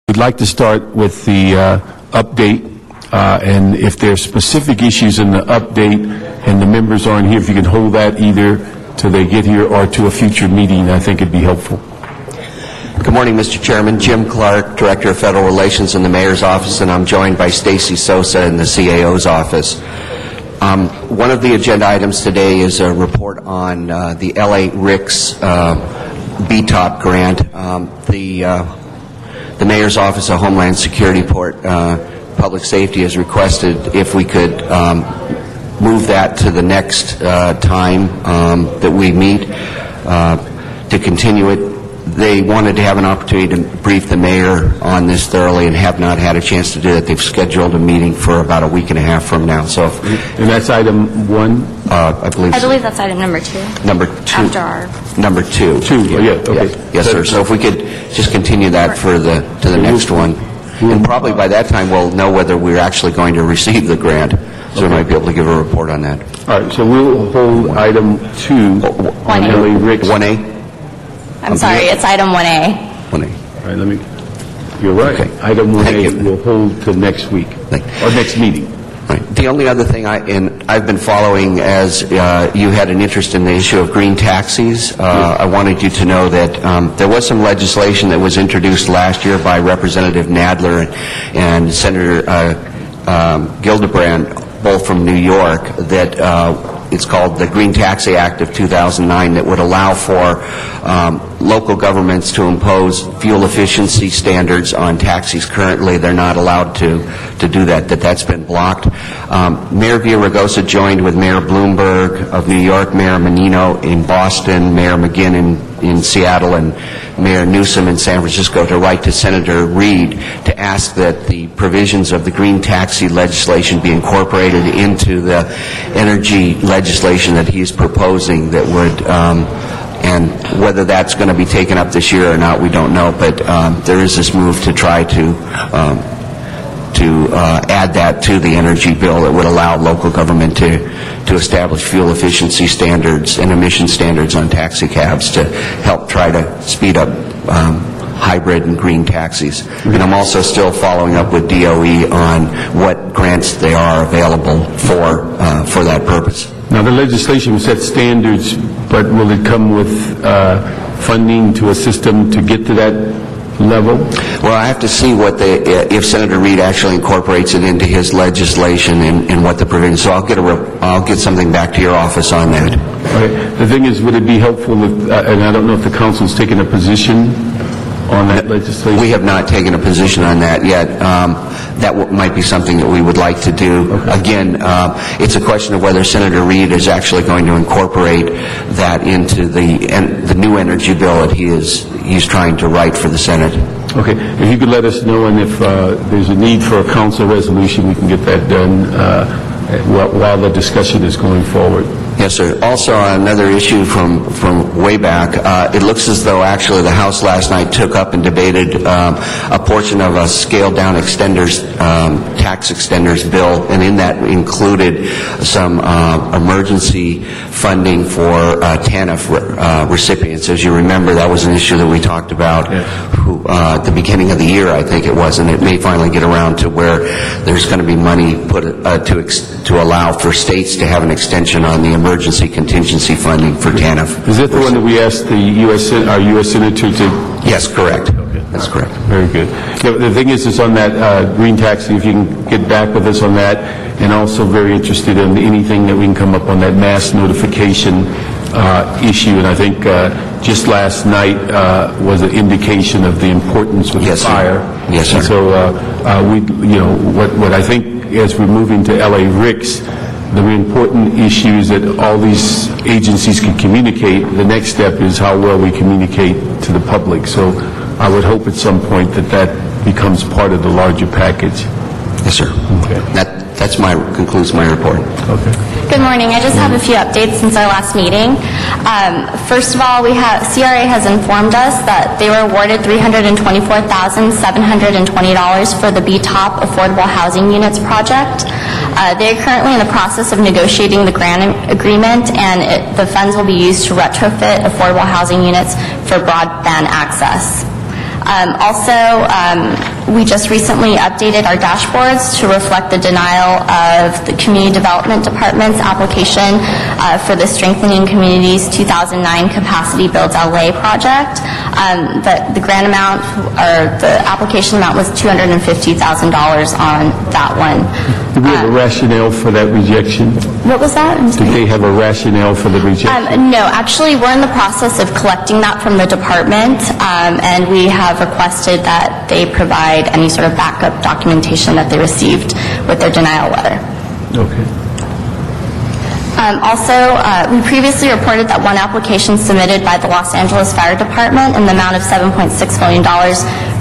We'd like to start with the update, and if there are specific issues in the update and the members aren't here, if you can hold that either till they get here or to a future meeting, I think it'd be helpful. Good morning, Mr. Chairman. Jim Clark, Director of Federal Relations in the Mayor's Office, and I'm joined by Stacy Sosa in the CAO's office. One of the agenda items today is a report on the LA RICS BTOP grant. The Mayor's Office of Homeland Security Public Safety has requested if we could move that to the next time that we meet to continue it. They wanted to have an opportunity to brief the mayor on this thoroughly and have not had a chance to do that. They've scheduled a meeting for about a week and a half from now. So, and that's item one? I believe that's item number two. Number two. After our... Number two. Yeah, okay. Yes, sir. So if we could just continue that to the next one. And probably by that time we'll know whether we're actually going to receive the grant. So we might be able to give a report on that. All right, so we'll hold item 2 on LA RICS. 1A? I'm sorry, it's item 1A. 1A. All right, you're right. Okay. Item 1A we'll hold till next week, or next meeting. Right. The only other thing I've been following, as you had an interest in the issue of green taxis, I wanted you to know that there was some legislation that was introduced last year by Representative Nadler and Senator Gillibrand, both from New York, that it's called the Green Taxi Act of 2009, that would allow for local governments to impose fuel efficiency standards on taxis. Currently, they're not allowed to do that. That's been blocked. Mayor Villaraigosa joined with Mayor Bloomberg of New York, Mayor Menino in Boston, Mayor McGinn in Seattle, and Mayor Newsom in San Francisco to write to Senator Reid to ask that the provisions of the green taxi legislation be incorporated into the energy legislation that he's proposing that would, and whether that's going to be taken up this year or not, we don't know, but there is this move to try to add that to the energy bill that would allow local government to establish fuel efficiency standards and emission standards on taxi cabs to help try to speed up hybrid and green taxis. And I'm also still following up with DOE on what grants they are available for that purpose. Now, the legislation will set standards, but will it come with funding to assist them to get to that level? Well, I have to see if Senator Reid actually incorporates it into his legislation and what the provisions. So I'll get something back to your office on that. Okay. The thing is, would it be helpful if, and I don't know if the council's taken a position on that legislation? We have not taken a position on that yet. That might be something that we would like to do. Okay. Again, it's a question of whether Senator Reid is actually going to incorporate that into the new energy bill that he's trying to write for the Senate. Okay. If you could let us know, and if there's a need for a council resolution, we can get that done while the discussion is going forward. Yes, sir. Also, another issue from way back, it looks as though actually the House last night took up and debated a portion of a scaled-down tax extenders bill, and in that included some emergency funding for TANF recipients. As you remember, that was an issue that we talked about at the beginning of the year, I think it was, and it may finally get around to where there's going to be money put to allow for states to have an extension on the emergency contingency funding for TANF. Is that the one that we asked our U.S. Senator to? Yes, correct. Okay. That's correct. Very good. The thing is on that green taxi, if you can get back with us on that, and also very interested in anything that we can come up on that mass notification issue. And I think just last night was an indication of the importance of the fire. Yes, sir. And so what I think as we're moving to LA RICS, the important issue is that all these agencies can communicate. The next step is how well we communicate to the public. So I would hope at some point that becomes part of the larger package. Yes, sir. Okay. That concludes my report. Okay. Good morning. I just have a few updates since our last meeting. First of all, CRA has informed us that they were awarded $324,720 for the BTOP Affordable Housing Units project. They are currently in the process of negotiating the grant agreement, and the funds will be used to retrofit affordable housing units for broadband access. Also, We just recently updated our dashboards to reflect the denial of the Community Development Department's application for the Strengthening Communities 2009 Capacity Builds LA project. The grant amount, or the application amount, was $250,000 on that one. Do we have a rationale for that rejection? What was that? Did they have a rationale for the rejection? No, actually, we're in the process of collecting that from the department, and we have requested that they provide any sort of backup documentation that they received with their denial letter. Okay. Also, we previously reported that one application submitted by the Los Angeles Fire Department in the amount of $7.6 million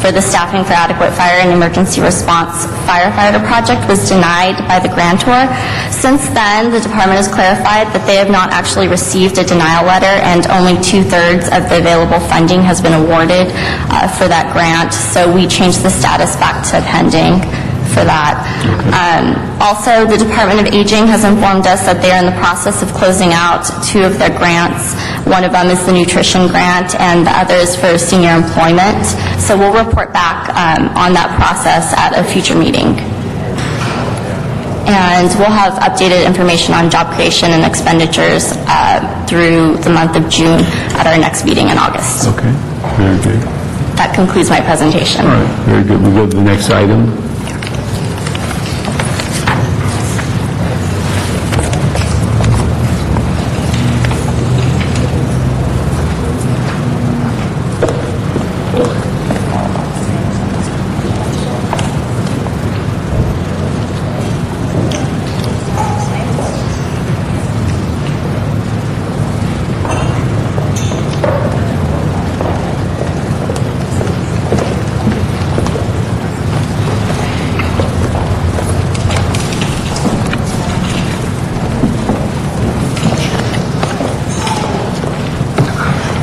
for the Staffing for Adequate Fire and Emergency Response Firefighter Project was denied by the grantor. Since then, the department has clarified that they have not actually received a denial letter, and only 2/3 of the available funding has been awarded for that grant, so we changed the status back to pending for that. Also, the Department of Aging has informed us that they are in the process of closing out 2 of their grants. One of them is the nutrition grant, and the other is for senior employment. So we'll report back on that process at a future meeting. And we'll have updated information on job creation and expenditures through the month of June at our next meeting in August. Okay, very good. That concludes my presentation. All right, very good. We'll go to the next item.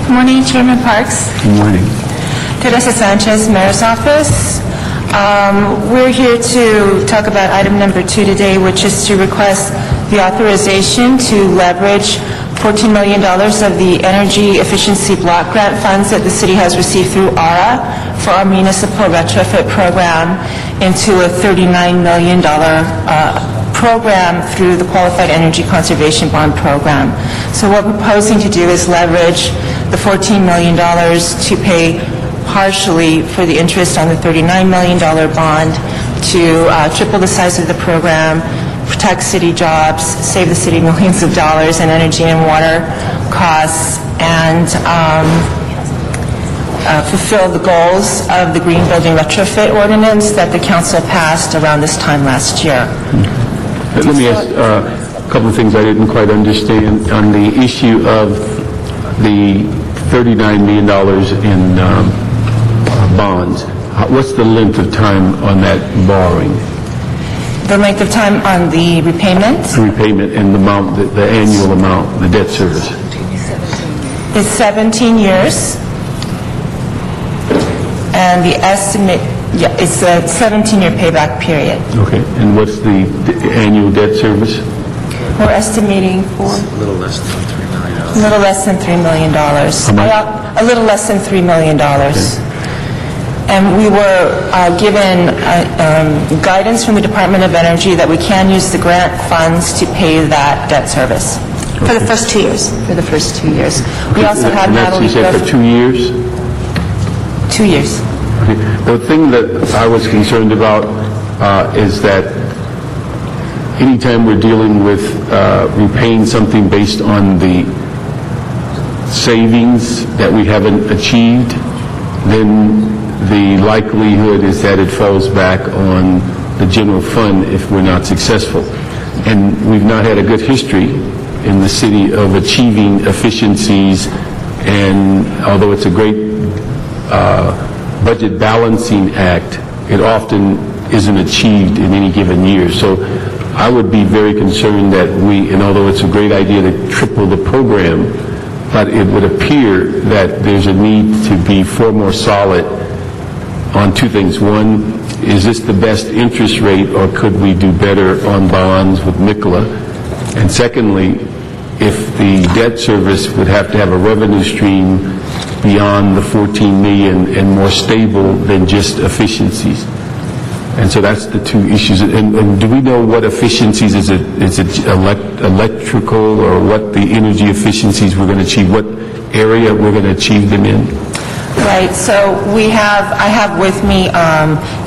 Good morning, Chairman Parks. Good morning. Teresa Sanchez, Mayor's Office. We're here to talk about item number 2 today, which is to request the authorization to leverage $14 million of the Energy Efficiency Block Grant funds that the city has received through ARA for our municipal retrofit program into a $39 million program through the Qualified Energy Conservation Bond Program. So what we're proposing to do is leverage the $14 million to pay partially for the interest on the $39 million bond to triple the size of the program, protect city jobs, save the city millions of dollars in energy and water costs, and fulfill the goals of the Green Building Retrofit Ordinance that the council passed around this time last year. Let me ask a couple of things I didn't quite understand on the issue of the $39 million in bonds. What's the length of time on that borrowing? The length of time on the repayment Repayment and the amount, the annual amount, the debt service? is 17 years, and the estimate, it's a 17-year payback period. Okay, and what's the annual debt service? We're estimating for a little less than $3 million. How much? A little less than $3 million. And we were given guidance from the Department of Energy that we can use the grant funds to pay that debt service for the first 2 years. For the first 2 years. We also have And that's, Natalie. you said, for 2 years? 2 years. Okay. The thing that I was concerned about is that anytime we're dealing with repaying something based on the savings that we haven't achieved, then the likelihood is that it falls back on the general fund if we're not successful. And we've not had a good history in the city of achieving efficiencies, and although it's a great budget balancing act, it often isn't achieved in any given year. So I would be very concerned that and although it's a great idea to triple the program, but it would appear that there's a need to be far more solid on 2 things. One, is this the best interest rate, or could we do better on bonds with Nicola? And secondly, if the debt service would have to have a revenue stream beyond the 14 million and more stable than just efficiencies. And so that's the two issues. And do we know what efficiencies, is it electrical, or what the energy efficiencies we're going to achieve, what area we're going to achieve them in? Right, so I have with me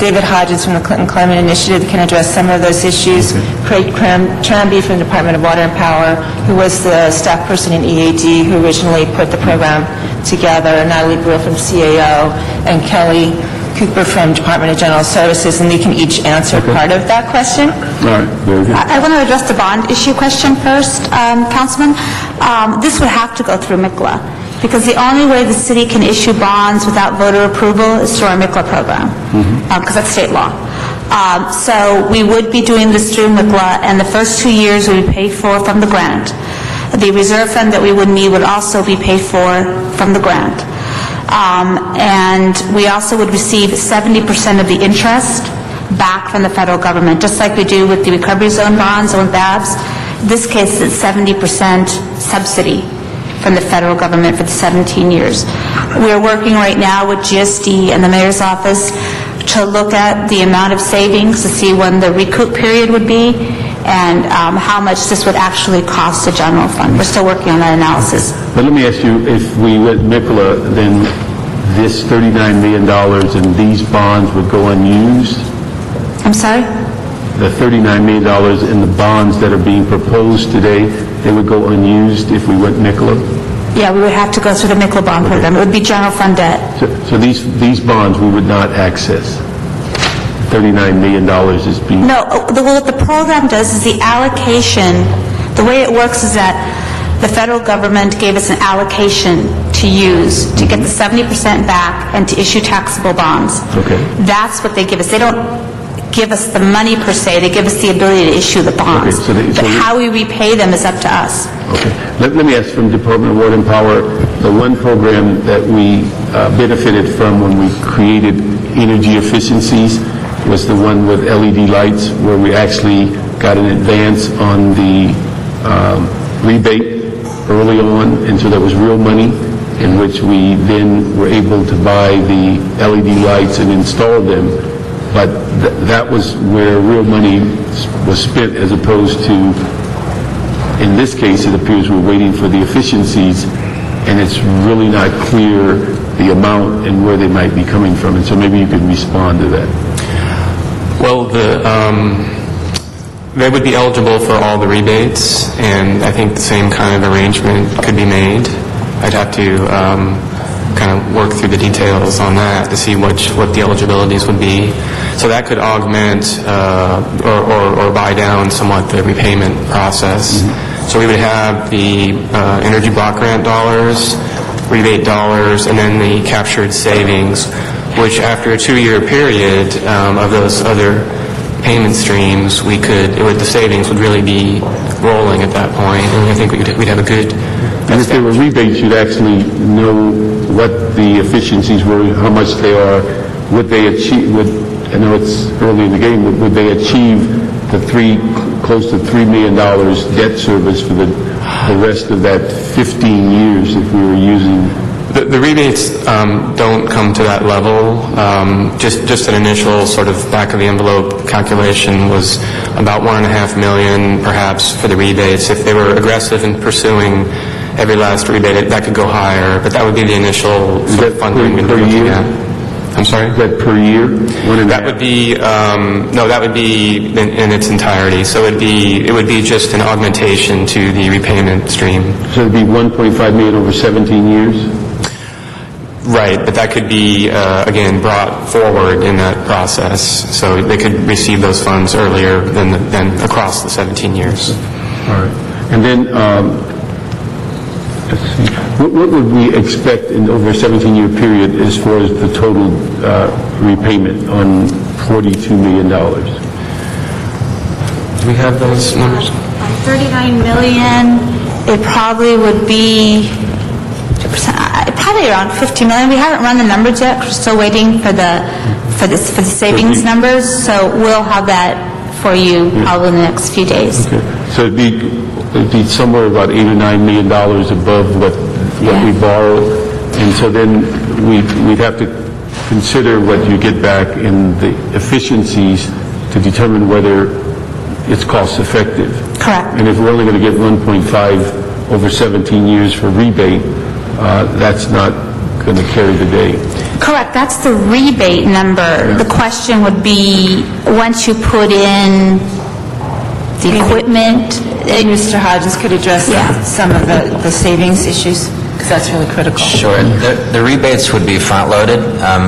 David Hodges from the Clinton Climate Initiative that can address some of those issues. Craig Tramby from the Department of Water and Power, who was the staff person in EAD, who originally put the program together, Natalie Brill from CAO, and Kelly Cooper from Department of General Services, and they can each answer part of that question. All right, very good. I want to address the bond issue question first, Councilman. This would have to go through MICLA, because the only way the city can issue bonds without voter approval is through our MICLA program, because that's state law. So we would be doing this through MICLA, and the first 2 years would be paid for from the grant. The reserve fund that we would need would also be paid for from the grant. And we also would receive 70% of the interest back from the federal government, just like we do with the recovery zone bonds or with BABs. In this case, it's 70% subsidy from the federal government for the 17 years. We're working right now with GSD and the mayor's office to look at the amount of savings to see when the recoup period would be and how much this would actually cost the general fund. We're still working on that analysis. But let me ask you, if we went MICLA, then this $39 million and these bonds would go unused? I'm sorry? The $39 million in the bonds that are being proposed today, they would go unused if we went MICLA? Yeah, we would have to go through the MICLA bond program. It would be general fund debt. So these bonds we would not access? $39 million is being... No, what the program does is the allocation, the way it works is that the federal government gave us an allocation to use to get the 70% back and to issue taxable bonds. Okay. That's what they give us. They don't give us the money per se, they give us the ability to issue the bonds. Okay, but how we repay them is up to us. Okay. Let me ask from Department of Water and Power, the one program that we benefited from when we created energy efficiencies was the one with LED lights, where we actually got an advance on the rebate early on, and so there was real money, in which we then were able to buy the LED lights and install them. But that was where real money was spent, as opposed to, in this case, it appears we're waiting for the efficiencies, and it's really not clear the amount and where they might be coming from. And so maybe you could respond to that. Well, they would be eligible for all the rebates, and I think the same kind of arrangement could be made. I'd have to kind of work through the details on that to see what the eligibilities would be. So that could augment or buy down somewhat the repayment process. Mm-hmm. So we would have the energy block grant dollars, rebate dollars, and then the captured savings, which after a 2-year period of those other payment streams, the savings would really be rolling at that point, and I think we'd have a good... And if there were rebates, you'd actually know what the efficiencies were, how much they are, would they achieve, I know it's early in the game, but would they achieve the close to $3 million debt service for the rest of that 15 years if we were using... The rebates don't come to that level. Just an initial sort of back-of-the-envelope calculation was about $1.5 million, perhaps, for the rebates. If they were aggressive in pursuing every last rebate, that could go higher, but that would be the initial sort of funding we'd be looking at. I'm sorry? Is that per year? That would be that would be in its entirety. So it would be just an augmentation to the repayment stream. So it would be $1.5 million over 17 years? Right, but that could be, again, brought forward in that process. So they could receive those funds earlier than across the 17 years. All right. And then, let's see, what would we expect over a 17-year period as far as the total repayment on $42 million? Do we have those numbers? $39 million, it probably would be... probably around $50 million. We haven't run the numbers yet. We're still waiting for the savings numbers, so we'll have that for you probably in the next few days. Okay. So it'd be somewhere about $8 or $9 million above what we borrowed. And so then we'd have to consider what you get back in the efficiencies to determine whether it's cost-effective. Correct. And if we're only going to get 1.5 over 17 years for rebate, that's not going to carry the day. Correct, that's the rebate number. The question would be, once you put in the equipment, And Mr. Hodges could address Yeah. some of the savings issues, because that's really critical. Sure. The rebates would be front-loaded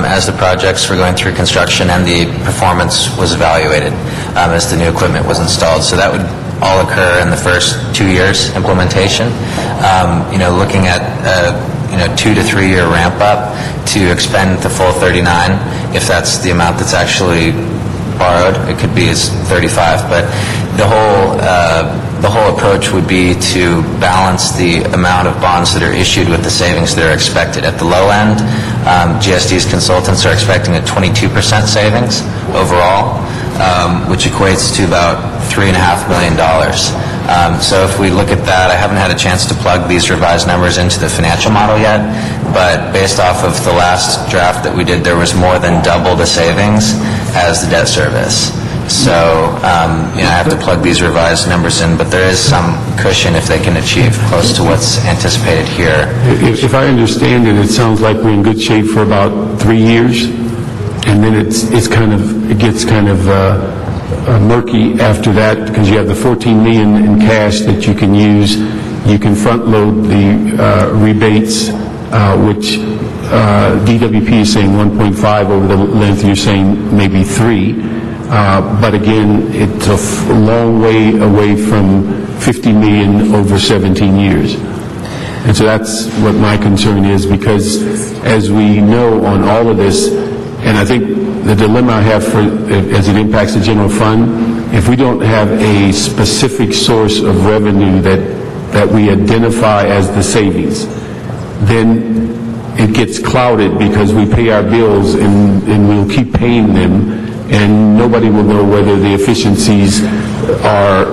as the projects were going through construction and the performance was evaluated as the new equipment was installed. So that would all occur in the first 2 years implementation. Looking at 2 to 3 year ramp-up to expend the full 39, if that's the amount that's actually borrowed. It could be as 35, but the whole approach would be to balance the amount of bonds that are issued with the savings that are expected. At the low end, GSD's consultants are expecting a 22% savings overall, which equates to about $3.5 million. So if we look at that, I haven't had a chance to plug these revised numbers into the financial model yet, but based off of the last draft that we did, there was more than double the savings as the debt service. So, I have to plug these revised numbers in, but there is some cushion if they can achieve close to what's anticipated here. If I understand it, it sounds like we're in good shape for about 3 years, and then it gets kind of murky after that, because you have the $14 million in cash that you can use. You can front load the rebates, which DWP is saying 1.5 over the length. You're saying maybe 3. But again, it's a long way away from $50 million over 17 years. And so that's what my concern is, because as we know on all of this, and I think the dilemma I have as it impacts the general fund, if we don't have a specific source of revenue that we identify as the savings, then it gets clouded because we pay our bills and we'll keep paying them, and nobody will know whether the efficiencies are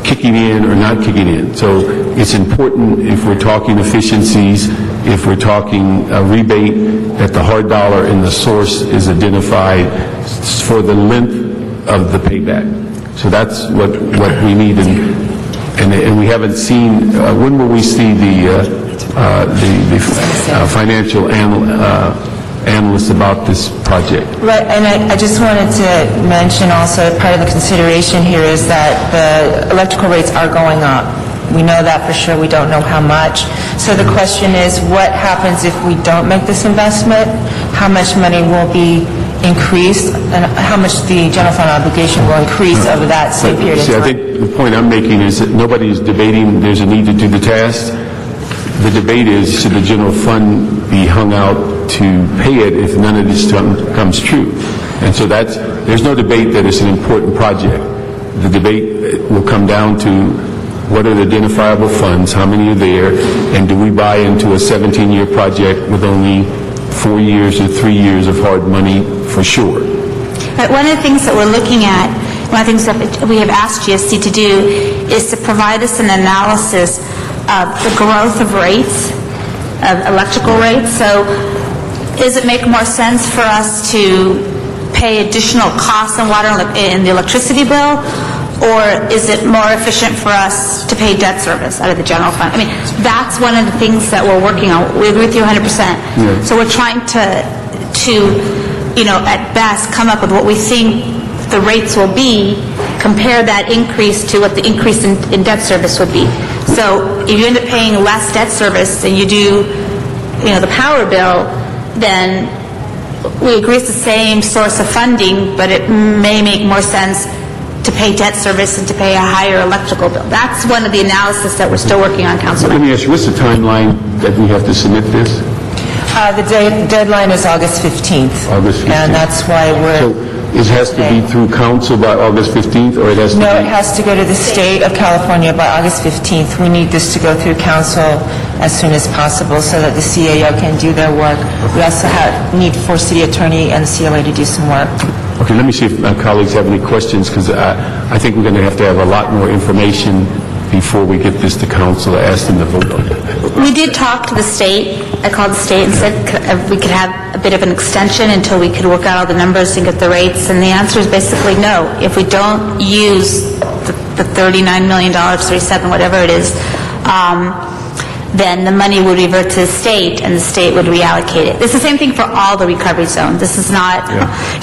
kicking in or not kicking in. So it's important, if we're talking efficiencies, if we're talking a rebate, that the hard dollar in the source is identified for the length of the payback. So that's what we need, and we haven't seen. When will we see the financial analysts about this project? Right, and I just wanted to mention also, part of the consideration here is that the electrical rates are going up. We know that for sure. We don't know how much. So the question is, what happens if we don't make this investment? How much money will be increased, and how much the general fund obligation will increase over that same period of time? See, I think the point I'm making is that nobody is debating there's a need to do the task. The debate is, should the general fund be hung out to pay it if none of this comes true? And so there's no debate that it's an important project. The debate will come down to what are the identifiable funds, how many are there, and do we buy into a 17-year project with only 4 years or 3 years of hard money for sure? But one of the things that we're looking at, one of the things that we have asked GSC to do is to provide us an analysis of the growth of rates, of electrical rates. So does it make more sense for us to pay additional costs on water in the electricity bill, or is it more efficient for us to pay debt service out of the general fund? I mean, that's one of the things that we're working on. We agree with you 100%. Yeah. So we're trying to at best come up with what we think the rates will be, compare that increase to what the increase in debt service would be. So if you end up paying less debt service than you do, the power bill, then we agree it's the same source of funding, but it may make more sense to pay debt service and to pay a higher electrical bill. That's one of the analysis that we're still working on, Let Councilman. me ask you, what's the timeline that we have to submit this? The deadline is August 15th. August 15th. And that's why So we're... it has to be through council by August 15th, or it has to No, be... it has to go to the state of California by August 15th. We need this to go through council as soon as possible so that the CAO can do their work. We also need for city attorney and the CLA to do some work. Okay, let me see if my colleagues have any questions, because I think we're going to have a lot more information before we get this to council, ask them to vote on it. We did talk to the state. I called the state and said we could have a bit of an extension until we could work out all the numbers and get the rates, and the answer is basically no. If we don't use the $39 million, 37, whatever it is, then the money would revert to the state, and the state would reallocate it. It's the same thing for all the recovery zones. This is not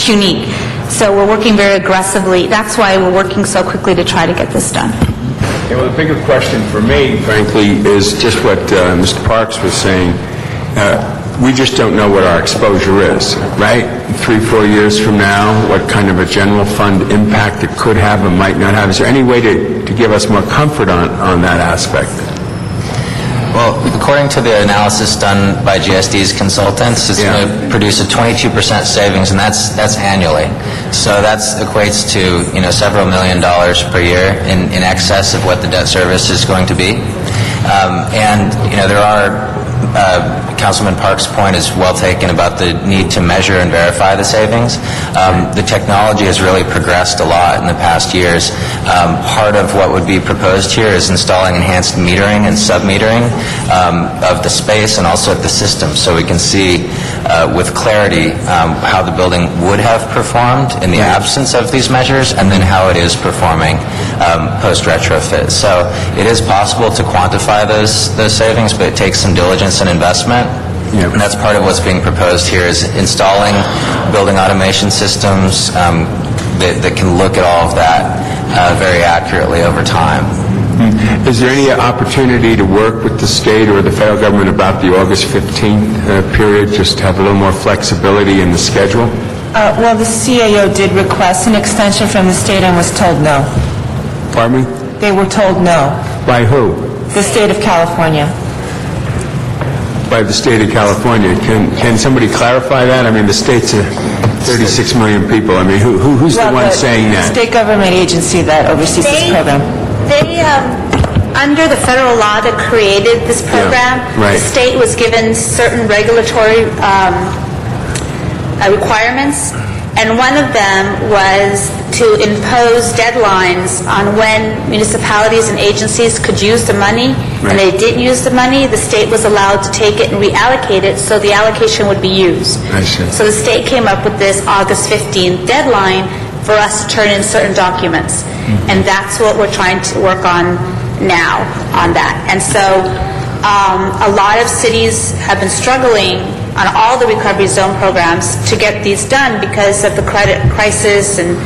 unique. So we're working very aggressively. That's why we're working so quickly to try to get this done. Yeah, well, the bigger question for me, frankly, is just what Mr. Parks was saying. We just don't know what our exposure is, right? 3-4 years from now, what kind of a general fund impact it could have or might not have. Is there any way to give us more comfort on that aspect? Well, according to the analysis done by GSD's consultants, it's going to produce a 22% savings, and that's annually. So that equates to several $1 million per year in excess of what the debt service is going to be. And there are Councilman Park's point is well taken about the need to measure and verify the savings. The technology has really progressed a lot in the past years. Part of what would be proposed here is installing enhanced metering and sub-metering of the space and also of the system, so we can see with clarity how the building would have performed in the absence of these measures, and then how it is performing post-retrofit. So it is possible to quantify those savings, but it takes some diligence and investment. And that's part of what's being proposed here, is installing building automation systems that can look at all of that very accurately over time. Is there any opportunity to work with the state or the federal government about the August 15th period, just to have a little more flexibility in the schedule? Well, the CAO did request an extension from the state and was told no. Pardon me? They were told no. By who? The state of California. By the state of California. Can somebody clarify that? I mean, the state's 36 million people. I mean, who's the one saying that? The state government agency that oversees this program. They, under the federal law that created this program, right. the state was given certain regulatory requirements, and one of them was to impose deadlines on when municipalities and agencies could use the money, and they didn't use the money, the state was allowed to take it and reallocate it so the allocation would be used. I see. So the state came up with this August 15th deadline for us to turn in certain documents, and that's what we're trying to work on now on that. And so a lot of cities have been struggling on all the recovery zone programs to get these done because of the credit crisis and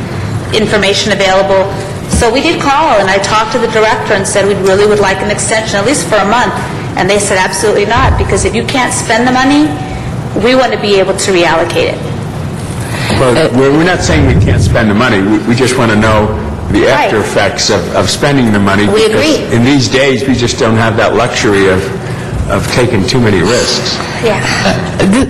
information available. So we did call, and I talked to the director and said we really would like an extension, at least for a month. And they said absolutely not, because if you can't spend the money, we want to be able to reallocate it. Well, we're not saying we can't spend the money. We just want to know the after effects of spending the money. We agree. In these days, we just don't have that luxury of taking too many risks. Yeah.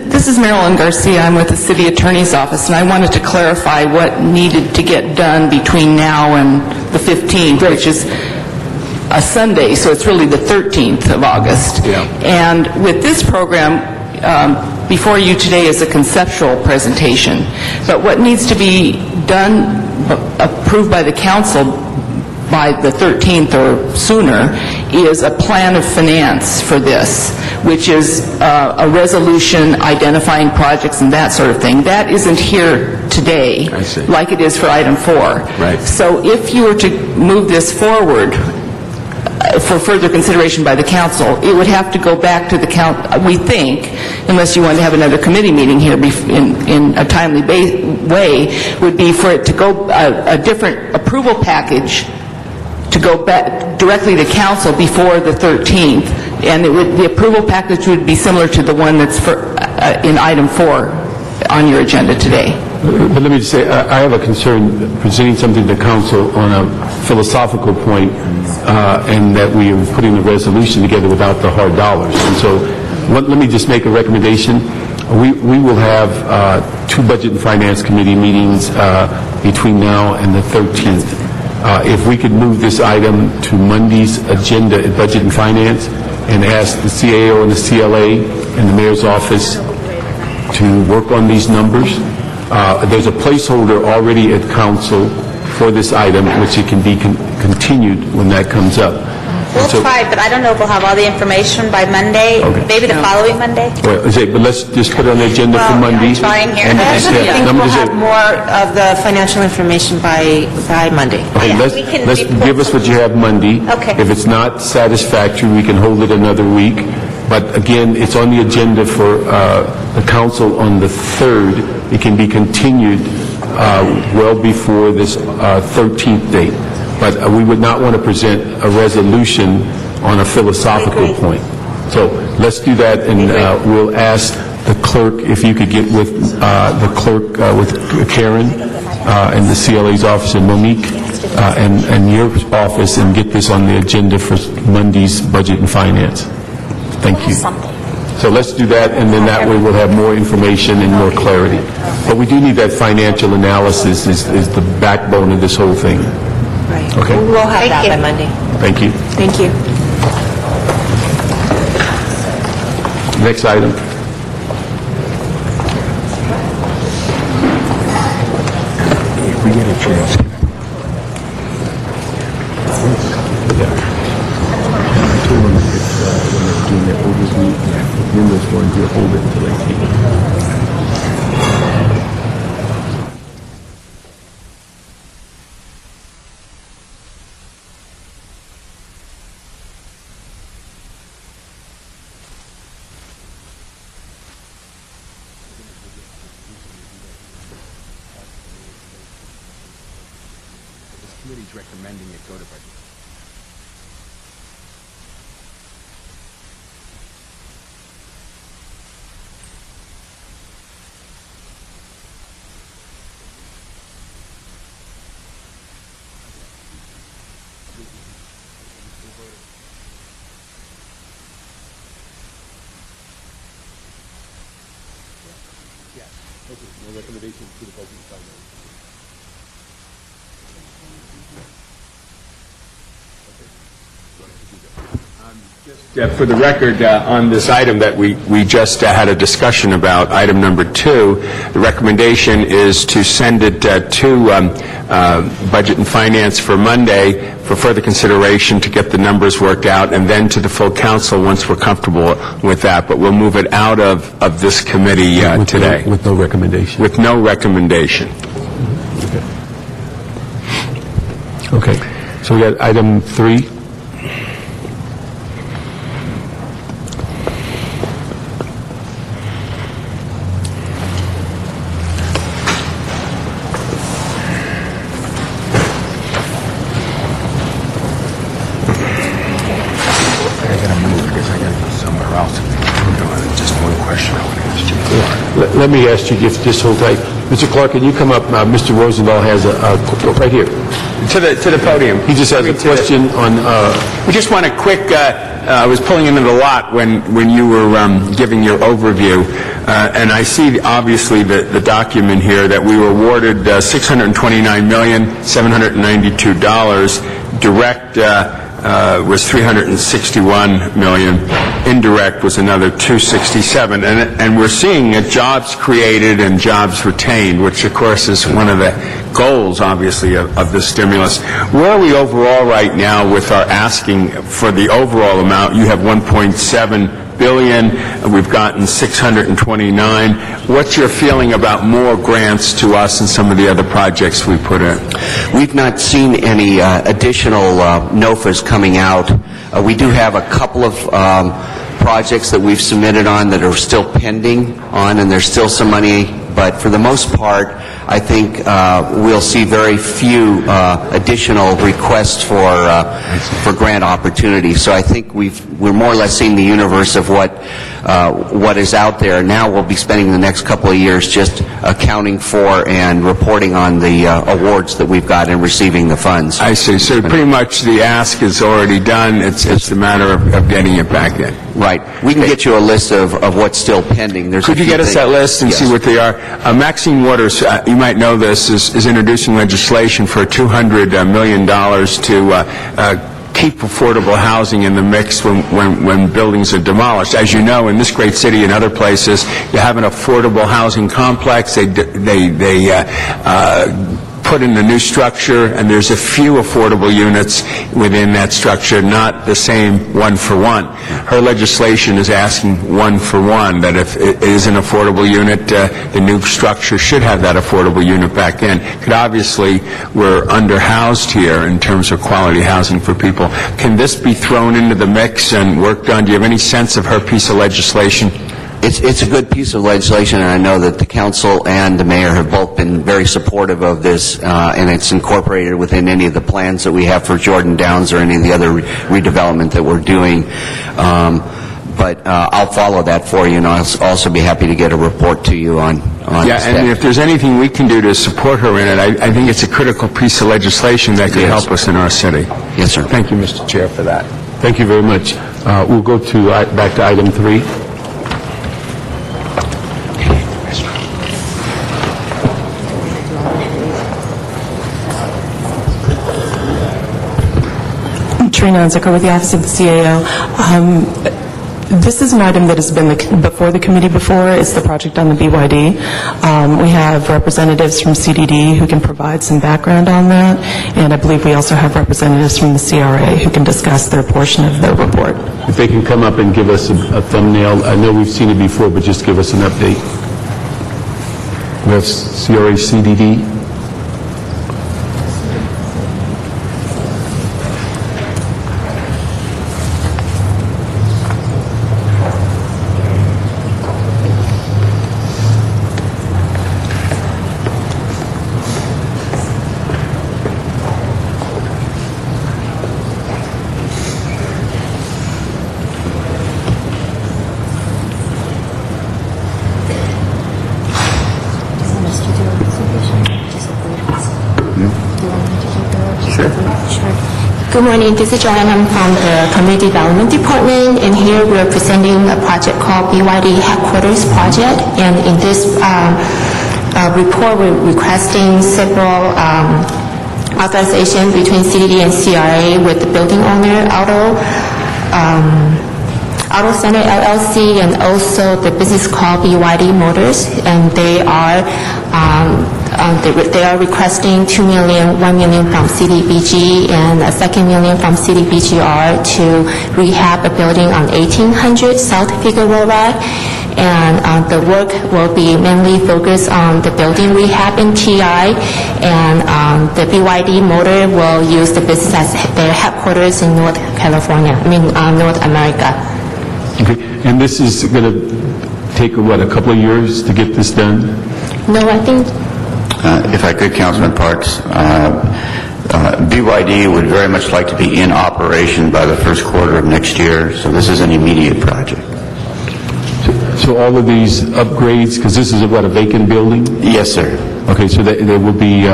This is Marilyn Garcia. I'm with the City Attorney's Office, and I wanted to clarify what needed to get done between now and the 15th, which is a Sunday, so it's really the 13th of August. Yeah. And with this program, before you today is a conceptual presentation, but what needs to be done, approved by the council by the 13th or sooner, is a plan of finance for this, which is a resolution identifying projects and that sort of thing. That isn't here today, I see. like it is for item 4. Right. So if you were to move this forward for further consideration by the council, it would have to go back to the council, we think, unless you want to have another committee meeting here in a timely way, would be for it to go a different approval package to go back directly to council before the 13th, and the approval package would be similar to the one that's in item 4 on your agenda today. But let me just say, I have a concern presenting something to council on a philosophical point, and that we are putting the resolution together without the hard dollars. And so let me just make a recommendation. We will have 2 Budget and Finance Committee meetings between now and the 13th. If we could move this item to Monday's agenda at Budget and Finance and ask the CAO and the CLA and the Mayor's Office to work on these numbers. There's a placeholder already at Council for this item, which it can be continued when that comes up. We'll try, but I don't know if we'll have all the information by Monday, maybe the following Monday. Well, but let's just put it on the agenda for Monday. I And actually yeah, think let me we'll just have say- more of the financial information by Monday. Okay, Yeah, let's we can give report us what you have Monday. Okay. If it's not satisfactory, we can hold it another week. But again, it's on the agenda for the council on the 3rd. It can be continued well before this 13th date. But we would not want to present a resolution on a philosophical point. So let's do that, and we'll ask the clerk if you could get with the clerk, with Karen and the CLA's office, and Monique, and your office, and get this on the agenda for Monday's Budget and Finance. Thank you. So let's do that, and then that way we'll have more information and more clarity. But we do need that financial analysis is the backbone of this whole thing. Right. Okay. We'll have Thank that you. by Monday. Thank you. Thank you. Next item. If we get a chance. I told them when they're doing their overview, then those ones will hold it until they take it. Committee's recommending it go to budget. No recommendation to the budget and finance. For the record, on this item that we just had a discussion about, item number 2, the recommendation is to send it to Budget and Finance for Monday for further consideration to get the numbers worked out, and then to the full council once we're comfortable with that. But we'll move it out of this committee today. With no recommendation. With no recommendation. Okay. So we got item 3. Let me ask you, just hold tight. Mr. Clark, can you come up? Mr. Rosendahl has right here. To the podium. He just has a question on... We just want a quick, I was pulling into the lot when you were giving your overview, and I see obviously the document here that we were awarded $629,792. Direct was $361 million. Indirect was another $267. And we're seeing jobs created and jobs retained, which of course is one of the goals, obviously, of this stimulus. Where are we overall right now with our asking for the overall amount? You have $1.7 billion. We've gotten 629. What's your feeling about more grants to us and some of the other projects we put in? We've not seen any additional NOFAs coming out. We do have a couple of projects that we've submitted on that are still pending on, and there's still some money, but for the most part, I think we'll see very few additional requests for grant opportunities. So I think we're more or less seeing the universe of what is out there. Now we'll be spending the next couple of years just accounting for and reporting on the awards that we've got and receiving the funds. I see. So pretty much the ask is already done. It's a matter of getting it back in. Right. We can get you a list of what's still pending. Could you get us that list and see what they are? Maxine Waters, you might know this, is introducing legislation for $200 million to keep affordable housing in the mix when buildings are demolished. As you know, in this great city and other places, you have an affordable housing complex. They put in a new structure, and there's a few affordable units within that structure, not the same one-for-one. Her legislation is asking one-for-one, that if it is an affordable unit, the new structure should have that affordable unit back in. Because obviously, we're underhoused here in terms of quality housing for people. Can this be thrown into the mix and worked on? Do you have any sense of her piece of legislation? It's a good piece of legislation, and I know that the council and the mayor have both been very supportive of this, and it's incorporated within any of the plans that we have for Jordan Downs or any of the other redevelopment that we're doing. But I'll follow that for you, and I'll also be happy to get a report to you on Yeah, and if there's anything we can do to support her in it, I think it's a critical piece of legislation that could help us in our city. Yes, sir. Thank you, Mr. Chair, for that. Thank you very much. We'll go to back to item 3. Trina Unzicker with the Office of the CAO. This is an item that has been before the committee before. It's the project on the BYD. We have representatives from CDD who can provide some background on that, and I believe we also have representatives from the CRA who can discuss their portion of their report. If they can come up and give us a thumbnail. I know we've seen it before, but just give us an update. We have CRA CDD. Good morning, this is Joanne. I'm from the Community Development Department, and here we're presenting a project called BYD Headquarters Project. And in this report, we're requesting several authorization between CDD and CRA with the building owner, Auto Center LLC, and also the business called BYD Motors, and they are requesting $2 million, $1 million from CDBG, and a $2 million from CDBGR to rehab a building on 1800 South Figueroa Road. And the work will be mainly focused on the building rehab and TI, and the BYD Motor will use the business as their headquarters in North America. Okay. And this is going to take, a couple of years to get this done? No, I think... If I could, Councilman Parks, BYD would very much like to be in operation by the first quarter of next year, so this is an immediate project. So all of these upgrades, because this is a vacant building? Yes, sir. Okay, so they will be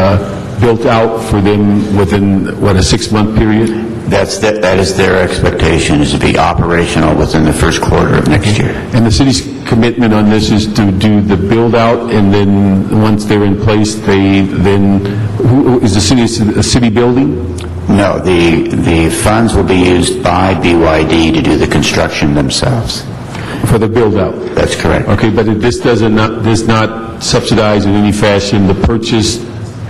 built out for them within, a 6-month period? That is their expectation, is to be operational within the first quarter of next year. And the city's commitment on this is to do the build-out, and then once they're in place, is the city a city building? No, the funds will be used by BYD to do the construction themselves. For the build-out? That's correct. Okay, but this does not subsidize in any fashion the purchase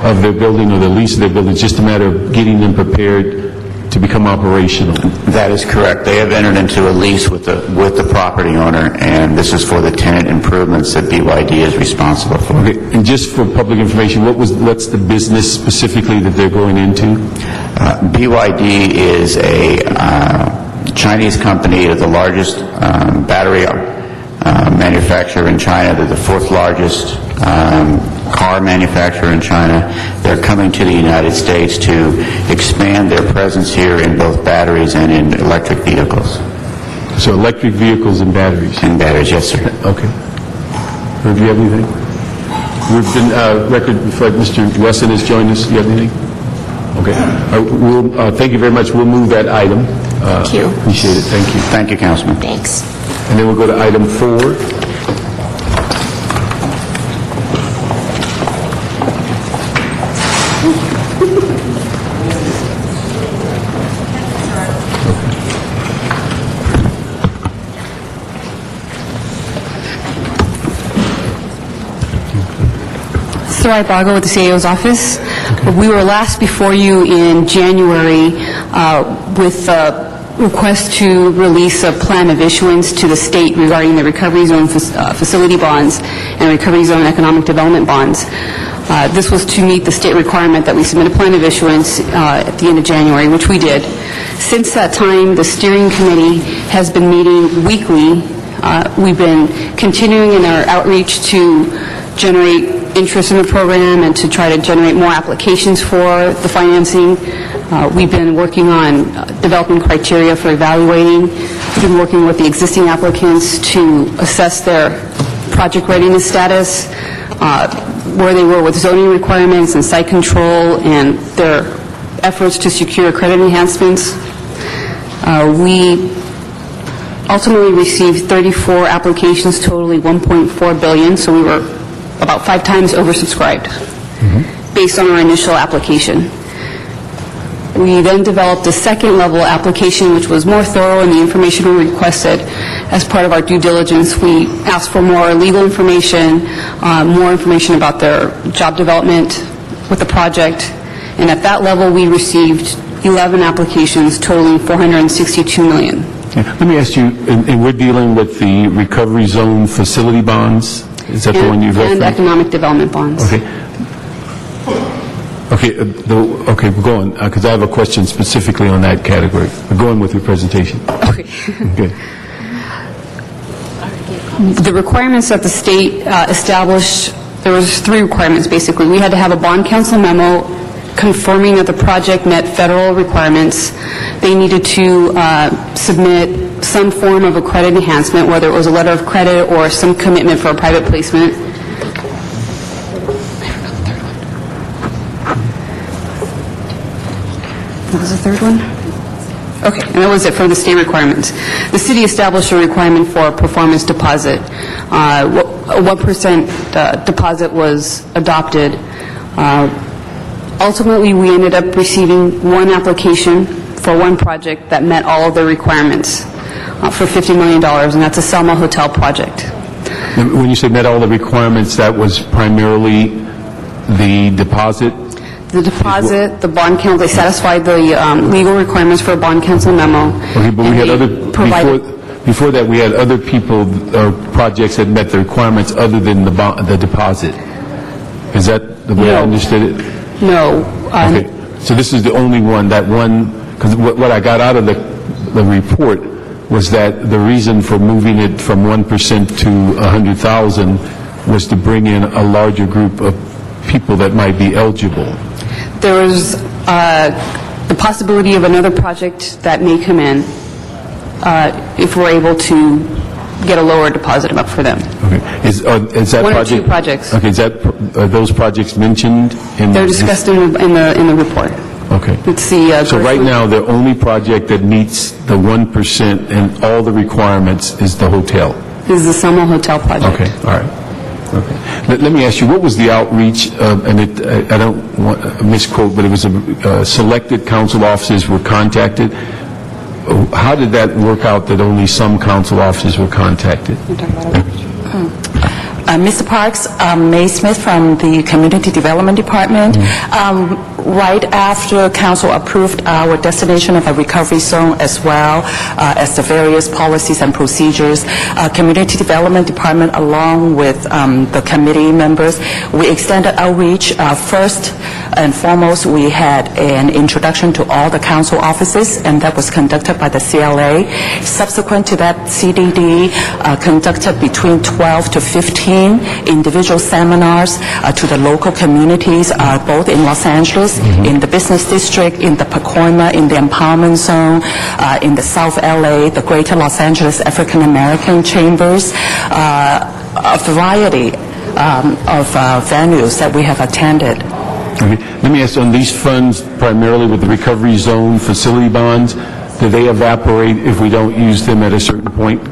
of their building or the lease of their building. It's just a matter of getting them prepared to become operational. That is correct. They have entered into a lease with the property owner, and this is for the tenant improvements that BYD is responsible for. Okay, and just for public information, what's the business specifically that they're going into? BYD is a Chinese company, the largest battery manufacturer in China. They're the 4th largest car manufacturer in China. They're coming to the United States to expand their presence here in both batteries and in electric vehicles. So electric vehicles and batteries? And batteries, yes, sir. Okay. Do you have anything? We've been, Mr. Wesson has joined us. Do you have anything? Okay. Thank you very much. We'll move that item. Thank you. Appreciate it. Thank you. Thank you, Councilman. Thanks. And then we'll go to item 4. Sarai Bago with the CAO's office. We were last before you in January with a request to release a plan of issuance to the state regarding the Recovery Zone facility bonds and Recovery Zone economic development bonds. This was to meet the state requirement that we submit a plan of issuance at the end of January, which we did. Since that time, the steering committee has been meeting weekly. We've been continuing in our outreach to generate interest in the program and to try to generate more applications for the financing. We've been working on developing criteria for evaluating. We've been working with the existing applicants to assess their project readiness status, where they were with zoning requirements and site control, and their efforts to secure credit enhancements. We ultimately received 34 applications totaling $1.4 billion, so we were about 5 times oversubscribed based on our initial application. We then developed a second level application which was more thorough in the information we requested. As part of our due diligence, we asked for more legal information, more information about their job development with the project, and at that level we received 11 applications totaling $462 million. Let me ask you, and we're dealing with the Recovery Zone facility bonds? Is that the one you've referenced? And economic development bonds. Okay. Okay, we're going, because I have a question specifically on that category. We're going with your presentation. Okay. Okay. The requirements that the state established, there was 3 requirements basically. We had to have a bond council memo confirming that the project met federal requirements. They needed to submit some form of a credit enhancement, whether it was a letter of credit or some commitment for a private placement. What was the third one? Okay, and that was it for the state requirements. The city established a requirement for a performance deposit. A 1% deposit was adopted. Ultimately, we ended up receiving one application for one project that met all of the requirements for $50 million, and that's a Selma Hotel project. When you say met all the requirements, that was primarily the deposit? The deposit, the bond council, they satisfied the legal requirements for a bond council memo. Okay, but we had other, before that, we had other people, projects that met the requirements other than the deposit. Is that the way I understood it? No. Okay, so this is the only one, that one, because what I got out of the report was that the reason for moving it from 1% to 100,000 was to bring in a larger group of people that might be eligible. There was the possibility of another project that may come in if we're able to get a lower deposit amount for them. Okay. Is that one project? Or 2 projects. Okay. Are those projects mentioned in? They're discussed in the report. Okay. It's the. So right now, the only project that meets the 1% and all the requirements is the hotel. This is the Selma Hotel project. Okay. All right. Okay. Let me ask you, what was the outreach? And I don't want to misquote, but it was selected council officers were contacted. How did that work out that only some council officers were contacted? Mr. Parks, May Smith from the Community Development Department. Right after Council approved our destination of a recovery zone as well as the various policies and procedures, Community Development Department along with the committee members, we extended outreach. First and foremost, we had an introduction to all the council offices, and that was conducted by the CLA. Subsequent to that, CDD conducted between 12 to 15 individual seminars to the local communities, both in Los Angeles, in the business district, in the Pacoima, in the empowerment zone, in the South LA, the Greater Los Angeles African American Chambers, a variety of venues that we have attended. Okay. Let me ask, on these funds, primarily with the Recovery Zone facility bonds, do they evaporate if we don't use them at a certain point?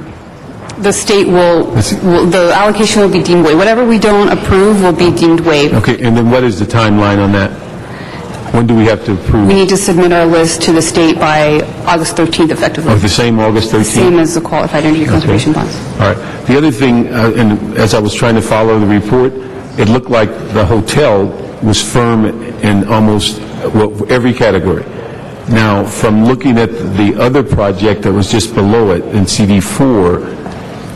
The state the allocation will be deemed waived. Whatever we don't approve will be deemed waived. Okay, and then what is the timeline on that? When do we have to approve? We need to submit our list to the state by August 13th, effectively. Oh, the same August 13th? Same as the qualified energy conservation bonds. All right. The other thing, and as I was trying to follow the report, it looked like the hotel was firm in almost every category. Now, from looking at the other project that was just below it in CD4,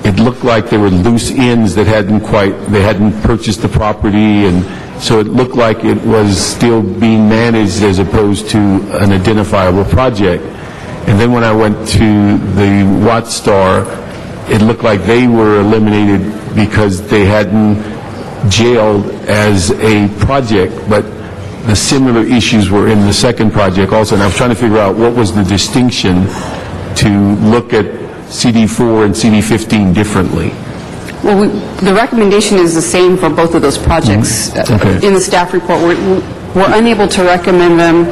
it looked like there were loose ends that they hadn't purchased the property, and so it looked like it was still being managed as opposed to an identifiable project. And then when I went to the Wattstar, it looked like they were eliminated because they hadn't jailed as a project, but the similar issues were in the second project also. And I was trying to figure out what was the distinction to look at CD4 and CD15 differently. Well, the recommendation is the same for both of those projects. Okay. In the staff report, we're unable to recommend them.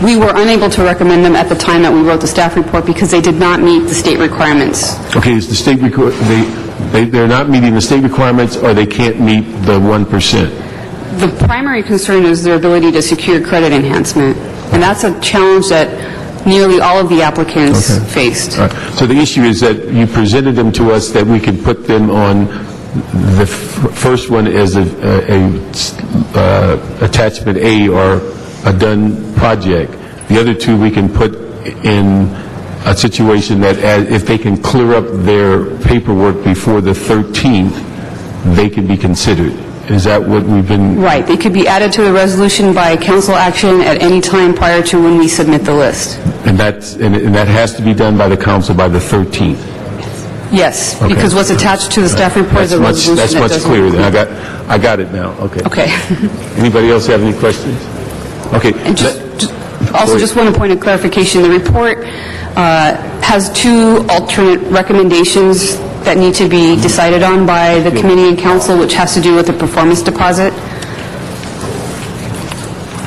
We were unable to recommend them at the time that we wrote the staff report because they did not meet the state requirements. Okay, is the state they're not meeting the state requirements, or they can't meet the 1%? The primary concern is their ability to secure credit enhancement, and that's a challenge that nearly all of the applicants faced. All right. So the issue is that you presented them to us that we could put them on the first one as a attachment A or a done project. The other two we can put in a situation that if they can clear up their paperwork before the 13th, they can be considered. Is that what we've been... Right. They could be added to the resolution by council action at any time prior to when we submit the list. And that has to be done by the council by the 13th? Yes, Okay. because what's attached to the staff report is a resolution That's that much doesn't... clearer then. I got it now. Okay. Okay. Anybody else have any questions? Okay. And just one point of clarification. The report has two alternate recommendations that need to be decided on by the committee and council, which has to do with the performance deposit.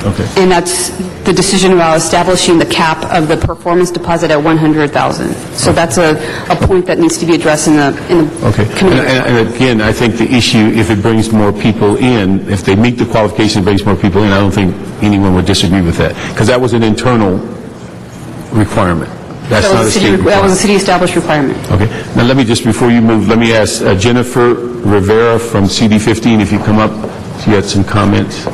Okay. And that's the decision about establishing the cap of the performance deposit at $100,000. So that's a point that needs to be addressed in the Okay. committee. And again, I think the issue, if it brings more people in, if they meet the qualification, brings more people in, I don't think anyone would disagree with that. Because that was an internal requirement. That's not a state requirement. That was a city-established requirement. Okay. Now, let me just, before you move, let me ask Jennifer Rivera from CD15, if you come up, she had some comments.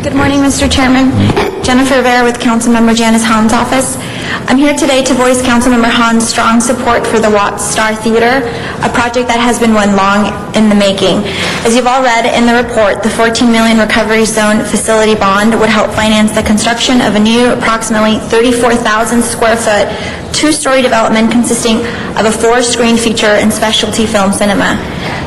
Good morning, Mr. Chairman. Jennifer Rivera with Councilmember Janice Hahn's office. I'm here today to voice Councilmember Hahn's strong support for the Wattstar Theater, a project that has been one long in the making. As you've all read in the report, the $14 million Recovery Zone facility bond would help finance the construction of a new approximately 34,000 square foot, two-story development consisting of a 4-screen feature and specialty film cinema.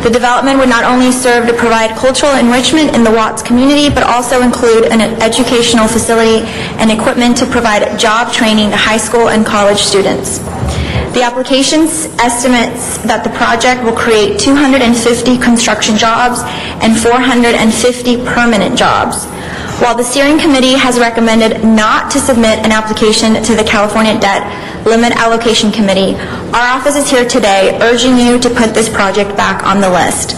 The development would not only serve to provide cultural enrichment in the Watts community, but also include an educational facility and equipment to provide job training to high school and college students. The application estimates that the project will create 250 construction jobs and 450 permanent jobs. While the steering committee has recommended not to submit an application to the California Debt Limit Allocation Committee, our office is here today urging you to put this project back on the list.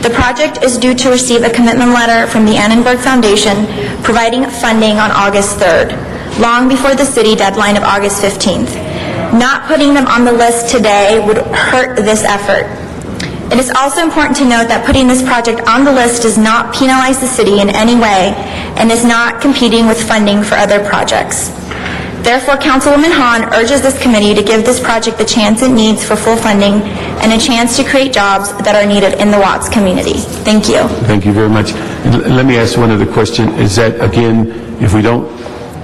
The project is due to receive a commitment letter from the Annenberg Foundation providing funding on August 3rd, long before the city deadline of August 15th. Not putting them on the list today would hurt this effort. It is also important to note that putting this project on the list does not penalize the city in any way and is not competing with funding for other projects. Therefore, Councilwoman Hahn urges this committee to give this project the chance it needs for full funding and a chance to create jobs that are needed in the Watts community. Thank you. Thank you very much. Let me ask one other question. Is that, again, if we don't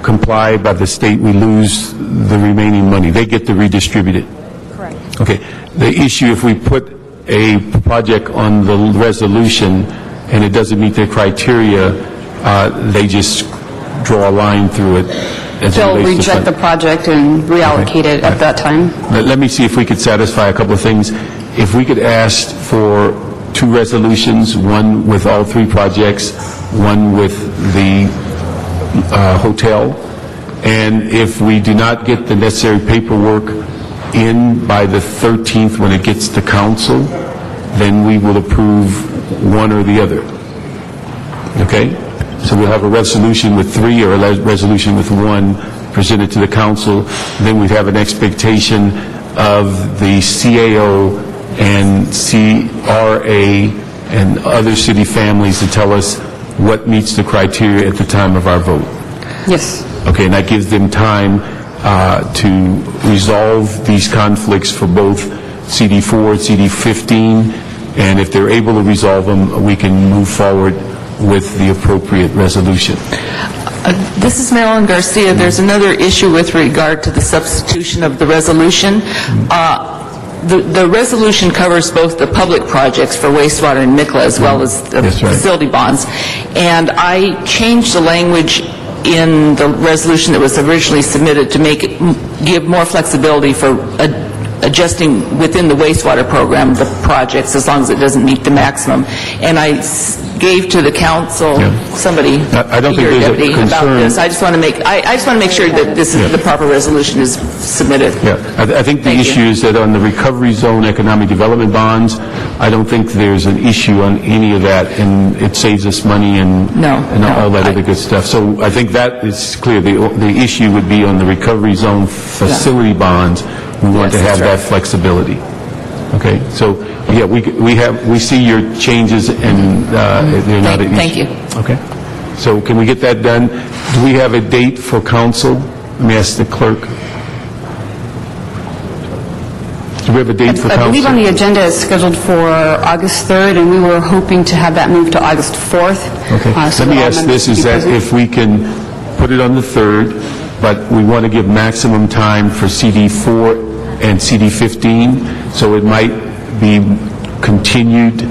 comply by the state, we lose the remaining money? They get to redistribute it? Correct. Okay. The issue, if we put a project on the resolution and it doesn't meet their criteria, they just draw a line through it. They'll reject the project and reallocate it at that time. Let me see if we could satisfy a couple of things. If we could ask for 2 resolutions, one with all 3 projects, one with the hotel, and if we do not get the necessary paperwork in by the 13th when it gets to council, then we will approve one or the other. Okay? So we'll have a resolution with 3 or a resolution with 1 presented to the council. Then we'd have an expectation of the CAO and CRA and other city families to tell us what meets the criteria at the time of our vote. Yes. Okay, and that gives them time to resolve these conflicts for both CD4, CD15, and if they're able to resolve them, we can move forward with the appropriate resolution. This is Marilyn Garcia. There's another issue with regard to the substitution of the resolution. The resolution covers both the public projects for wastewater and MICLA as well as the facility bonds. And I changed the language in the resolution that was originally submitted to give more flexibility for adjusting within the wastewater program the projects as long as it doesn't meet the maximum. And I gave to the council somebody I don't think there's a concern about this. I just want to make sure that this is the proper resolution is submitted. Yeah, I think the issue is that on the recovery zone economic development bonds, I don't think there's an issue on any of that, and it saves us money and all that other good stuff. So I think that is clear. The issue would be on the recovery zone facility bonds. We want to have that flexibility. Okay, so yeah, we see your changes, and they're not an issue. Thank you. Okay, so can we get that done? Do we have a date for council? Let me ask the clerk. Do we have a date for council? I believe on the agenda is scheduled for August 3rd, and we were hoping to have that moved to August 4th. Okay. Let me ask this, is that if we can put it on the 3rd, but we want to give maximum time for CD4 and CD15, so it might be continued.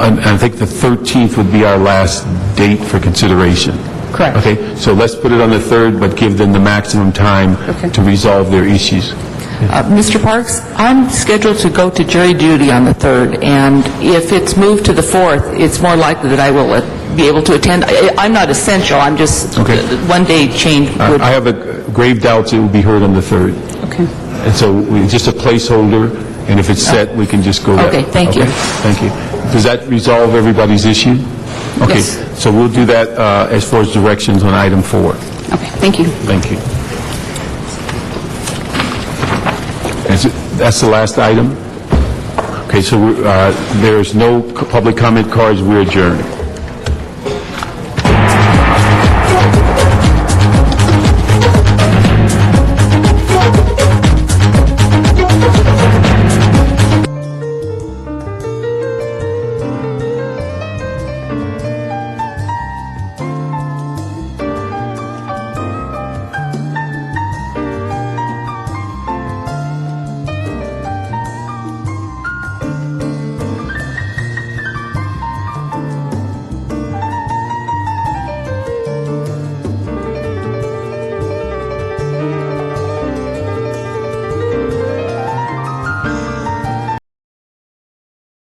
I think the 13th would be our last date for consideration. Correct. Okay, so let's put it on the 3rd, but give them the maximum time to resolve their issues. Mr. Parks, I'm scheduled to go to jury duty on the 3rd, and if it's moved to the 4th, it's more likely that I will be able to attend. I'm not essential. I'm just one day change. I have grave doubts it will be heard on the 3rd. Okay. And so just a placeholder, and if it's set, we can just go there. Okay, thank you. Thank you. Does that resolve everybody's issue? Okay, Yes. so we'll do that as far as directions on item 4. Okay, thank you. Thank you. That's the last item? Okay, so there's no public comment cards. We're adjourned.